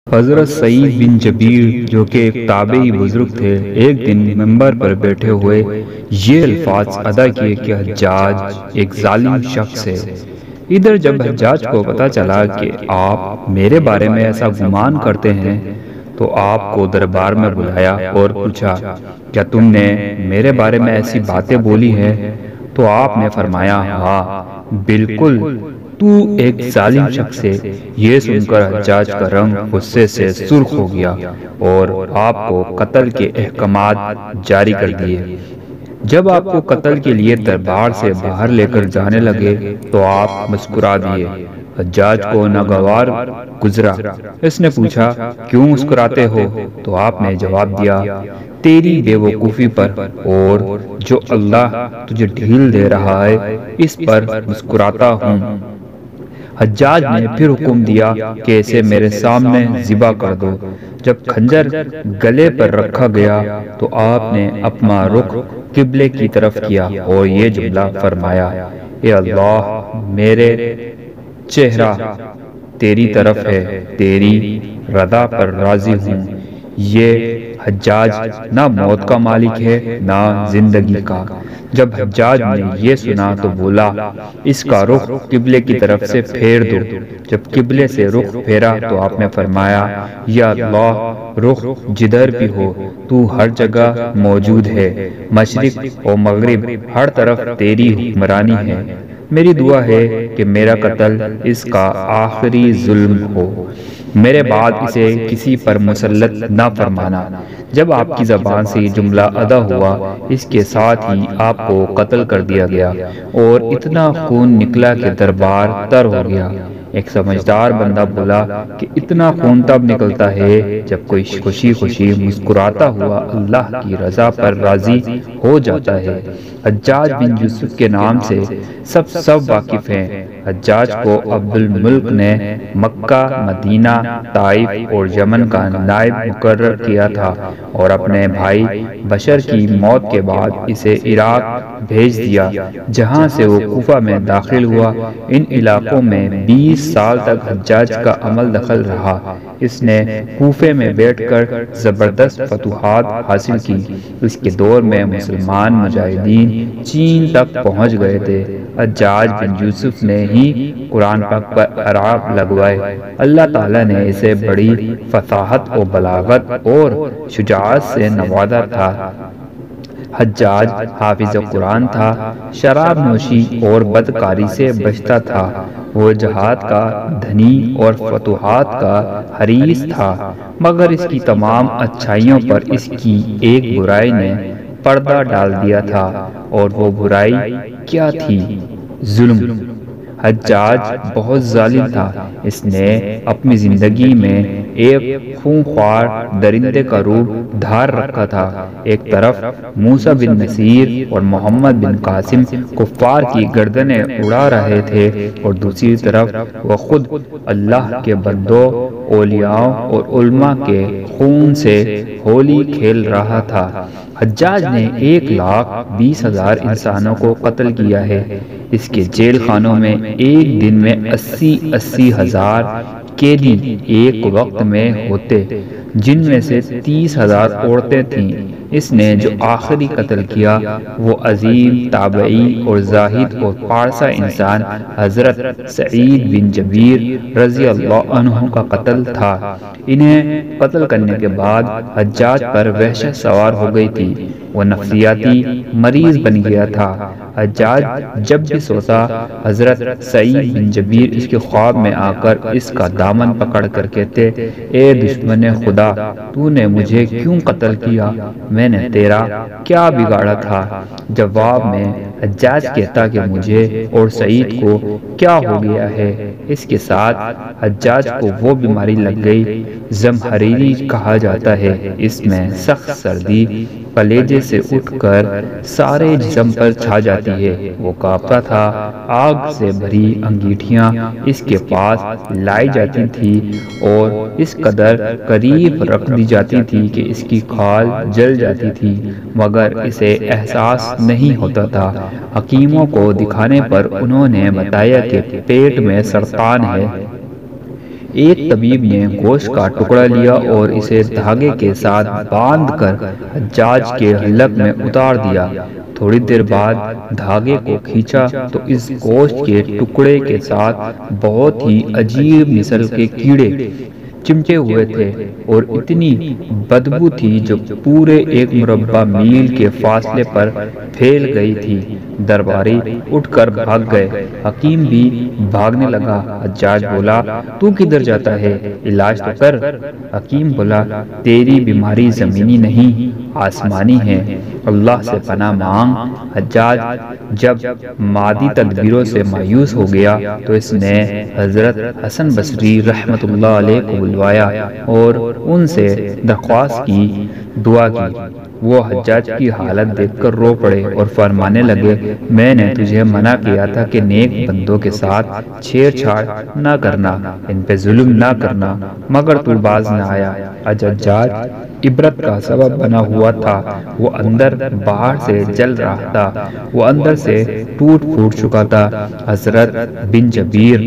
حضرت سعید بن جبیر جو کہ ایک تابعی بزرگ تھے، ایک دن منبر پر بیٹھے ہوئے یہ الفاظ ادا کیے کہ حجاج ایک ظالم شخص ہے۔ ادھر جب حجاج کو پتا چلا کہ آپ میرے بارے میں ایسا گمان کرتے ہیں تو آپ کو دربار میں بلایا اور پوچھا، کیا تم نے میرے بارے میں ایسی باتیں بولی ہیں؟ تو آپ نے فرمایا، ہاں بالکل، تو ایک ظالم شخص ہے۔ یہ سن کر حجاج کا رنگ غصے سے سرخ ہو گیا اور آپ کو قتل کے احکامات جاری کر دیے۔ جب آپ کو قتل کے لیے دربار سے باہر لے کر جانے لگے تو آپ مسکرا دیے۔ حجاج کو ناگوار گزرا۔ اس نے پوچھا، کیوں مسکراتے ہو؟ تو آپ نے جواب دیا، تیری بے وقوفی پر اور جو اللہ تجھے ڈھیل دے رہا ہے اس پر مسکراتا ہوں۔ حجاج نے پھر حکم دیا کہ اسے میرے سامنے ذبح کر دو۔ جب خنجر گلے پر رکھا گیا تو آپ نے اپنا رخ قبلے کی طرف کیا اور یہ جملہ فرمایا، اے اللہ، میرے چہرہ تیری طرف ہے، تیری رضا پر راضی ہوں۔ یہ حجاج نہ موت کا مالک ہے نہ زندگی کا۔ جب حجاج نے یہ سنا تو بولا، اس کا رخ قبلے کی طرف سے پھیر دو۔ جب قبلے سے رخ پھیرا تو آپ نے فرمایا، یا اللہ، رخ جدھر بھی ہو تو ہر جگہ موجود ہے، مشرق و مغرب ہر طرف تیری حکمرانی ہے۔ میری دعا ہے کہ میرا قتل اس کا آخری ظلم ہو، میرے بعد اسے کسی پر مسلط نہ فرمانا۔ جب آپ کی زبان سے یہ جملہ ادا ہوا، اس کے ساتھ ہی آپ کو قتل کر دیا گیا اور اتنا خون نکلا کہ دربار تر ہو گیا۔ ایک سمجھدار بندہ بولا کہ اتنا خون تب نکلتا ہے جب کوئی خوشی خوشی مسکراتا ہوا اللہ کی رضا پر راضی ہو جاتا ہے۔ حجاج بن یوسف کے نام سے سب واقف ہیں۔ حجاج کو عبد الملک نے مکہ، مدینہ، طائف اور یمن کا نائب مقرر کیا تھا اور اپنے بھائی بشر کی موت کے بعد اسے عراق بھیج دیا، جہاں سے وہ کوفہ میں داخل ہوا۔ ان علاقوں میں 20 سال تک حجاج کا عمل دخل رہا۔ اس نے کوفے میں بیٹھ کر زبردست فتوحات حاصل کی۔ اس کے دور میں مسلمان مجاہدین چین تک پہنچ گئے تھے۔ حجاج بن یوسف نے ہی قرآن پاک پر اعراب لگوائے۔ اللہ تعالیٰ نے اسے بڑی فصاحت و بلاغت اور شجاعت سے نوازا تھا۔ حجاج حافظ قرآن تھا، شراب نوشی اور بدکاری سے بچتا تھا۔ وہ جہاد کا دھنی اور فتوحات کا حریص تھا، مگر اس کی تمام اچھائیوں پر اس کی ایک برائی نے پردہ ڈال دیا تھا، اور وہ برائی کیا تھی؟ ظلم۔ حجاج بہت ظالم تھا۔ اس نے اپنی زندگی میں ایک خونخوار درندے کا روپ دھار رکھا تھا۔ ایک طرف موسیٰ بن نصیر اور محمد بن قاسم کفار کی گردنیں اڑا رہے تھے اور دوسری طرف وہ خود اللہ کے بندوں، اولیاء اور علماء کے خون سے ہولی کھیل رہا تھا۔ حجاج نے 1,20,000 انسانوں کو قتل کیا ہے۔ اس کے جیل خانوں میں ایک دن میں 80 ہزار قیدی ایک وقت میں ہوتے، جن میں سے 30,000 عورتیں تھیں۔ اس نے جو آخری قتل کیا وہ عظیم تابعی اور زاہد اور پارسا انسان حضرت سعید بن جبیر رضی اللہ عنہ کا قتل تھا۔ انہیں قتل کرنے کے بعد حجاج پر وحشت سوار ہو گئی تھی، وہ نفسیاتی مریض بن گیا تھا۔ حجاج جب بھی سوتا، حضرت سعید بن جبیر اس کے خواب میں آ کر اس کا دامن پکڑ کر کہتے، اے دشمن خدا، تو نے مجھے کیوں قتل کیا؟ میں نے تیرا کیا بگاڑا تھا؟ جواب میں حجاج کہتا کہ مجھے اور سعید کو کیا ہو گیا ہے؟ اس کے ساتھ حجاج کو وہ بیماری لگ گئی زمہریری کہا جاتا ہے۔ اس میں سخت سردی کلیجے سے اٹھ کر سارے جسم پر چھا جاتی ہے۔ وہ کانپتا تھا۔ آگ سے بھری انگیٹھیاں اس کے پاس لائی جاتی تھی اور اس قدر قریب رکھ دی جاتی تھی کہ اس کی کھال جل جاتی تھی، مگر اسے احساس نہیں ہوتا تھا۔ حکیموں کو دکھانے پر انہوں نے بتایا کہ پیٹ میں سرطان ہے۔ ایک طبیب نے گوشت کا ٹکڑا لیا اور اسے دھاگے کے ساتھ باندھ کر حجاج کے حلق میں اتار دیا۔ تھوڑی دیر بعد دھاگے کو کھینچا تو اس گوشت کے ٹکڑے کے ساتھ بہت ہی عجیب نسل کے کیڑے چمٹے ہوئے تھے اور اتنی بدبو تھی جو پورے ایک مربع میل کے فاصلے پر پھیل گئی تھی۔ درباری اٹھ کر بھاگ گئے، حکیم بھی بھاگنے لگا۔ حجاج بولا، تو کدھر جاتا ہے؟ علاج تو کر۔ حکیم بولا، تیری بیماری زمینی نہیں آسمانی ہے، اللہ سے پناہ مانگ۔ حجاج جب مادی تدبیروں سے مایوس ہو گیا تو اس نے حضرت حسن بصری رحمت اللہ علیہ کو بلوایا اور ان سے درخواست کی، دعا کی۔ وہ حجاج کی حالت دیکھ کر رو پڑے اور فرمانے لگے، میں نے تجھے منع کیا تھا کہ نیک بندوں کے ساتھ چھیڑ چھاڑ نہ کرنا، ان پہ ظلم نہ کرنا، مگر تو باز نہ آیا۔ حجاج عبرت کا سبب بنا ہوا تھا، وہ اندر باہر سے جل رہا تھا، وہ اندر سے ٹوٹ پھوٹ چکا تھا۔ حضرت بن جبیر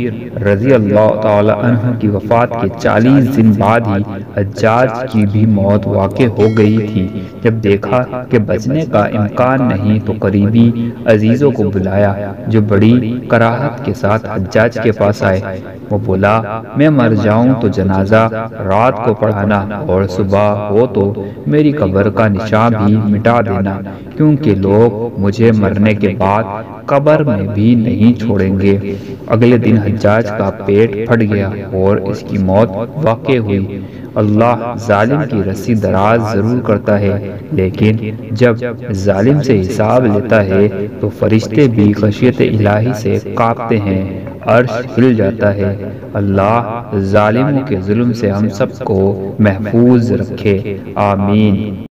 رضی اللہ تعالی عنہ کی وفات کے 40 دن بعد ہی حجاج کی بھی موت واقع ہو گئی تھی۔ جب دیکھا کہ بچنے کا امکان نہیں تو قریبی عزیزوں کو بلایا جو بڑی کراہت کے ساتھ حجاج کے پاس آئے۔ وہ بولا، میں مر جاؤں تو جنازہ رات کو پڑھانا اور صبح ہو تو میری قبر کا نشان بھی مٹا دینا، کیونکہ لوگ مجھے مرنے کے بعد قبر میں بھی نہیں چھوڑیں گے۔ اگلے دن حجاج کا پیٹ پھٹ گیا اور اس کی موت واقع ہوئی۔ اللہ ظالم کی رسی دراز ضرور کرتا ہے، لیکن جب ظالم سے حساب لیتا ہے تو فرشتے بھی خشیت الہی سے کانپتے ہیں، عرش ہل جاتا ہے۔ اللہ ظالموں کے ظلم سے ہم سب کو محفوظ رکھے، آمین۔